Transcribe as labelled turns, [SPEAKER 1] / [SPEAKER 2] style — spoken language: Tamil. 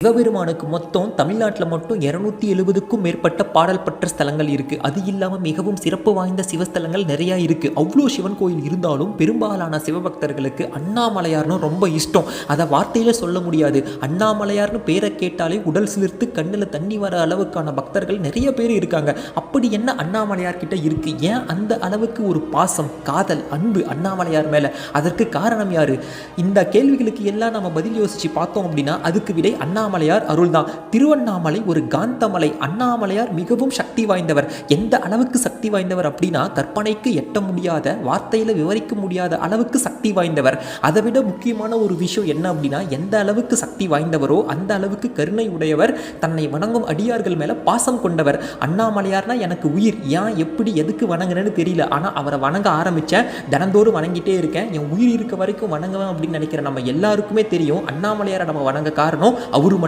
[SPEAKER 1] சிவபெருமானுக்கு மொத்தம் தமிழ்நாட்டில் மட்டும் 270க்கும் மேற்பட்ட பாடல் பெற்ற ஸ்தலங்கள் இருக்குது. அது இல்லாமல் மிகவும் சிறப்பு வாய்ந்த சிவஸ்தலங்கள் நிறையா இருக்குது. அவ்வளோ சிவன் கோயில் இருந்தாலும் பெரும்பாலான சிவபக்தர்களுக்கு அண்ணாமலையார்னு ரொம்ப இஷ்டம். அதை வார்த்தையில் சொல்ல முடியாது. அண்ணாமலையார்னு பேரை கேட்டாலே உடல் சிலிர்த்து கண்ணில் தண்ணி வர அளவுக்கான பக்தர்கள் நிறைய பேர் இருக்காங்க. அப்படி என்ன அண்ணாமலையார் கிட்ட இருக்குது? ஏன் அந்த அளவுக்கு ஒரு பாசம், காதல், அன்பு அண்ணாமலையார் மேலே? அதற்கு காரணம் யார்? இந்த கேள்விகளுக்கு எல்லாம் நம்ம பதில் யோசித்து பார்த்தோம் அப்படின்னா அதுக்கு விடை அண்ணாமலையார் அருள்தான். திருவண்ணாமலை ஒரு காந்தமலை. அண்ணாமலையார் மிகவும் சக்தி வாய்ந்தவர். எந்த அளவுக்கு சக்தி வாய்ந்தவர் அப்படின்னா கற்பனைக்கு எட்ட முடியாத, வார்த்தையில் விவரிக்க முடியாத அளவுக்கு சக்தி வாய்ந்தவர். அதை விட முக்கியமான ஒரு விஷயம் என்ன அப்படின்னா எந்த அளவுக்கு சக்தி வாய்ந்தவரோ அந்த அளவுக்கு கருணை உடையவர். தன்னை வணங்கும் அடியார்கள் மேலே பாசம் கொண்டவர். அண்ணாமலையார்னா எனக்கு உயிர். ஏன் எப்படி எதுக்கு வணங்குறேன்னு தெரியல, ஆனால் அவரை வணங்க ஆரம்பித்தேன். தினந்தோறும் வணங்கிட்டே இருக்கேன். என் உயிர் இருக்க வரைக்கும் வணங்குவேன் அப்படின்னு நினைக்கிற நம்ம எல்லாருக்குமே தெரியும் அண்ணாமலையாரை நம்ம வணங்க காரணம் அவர்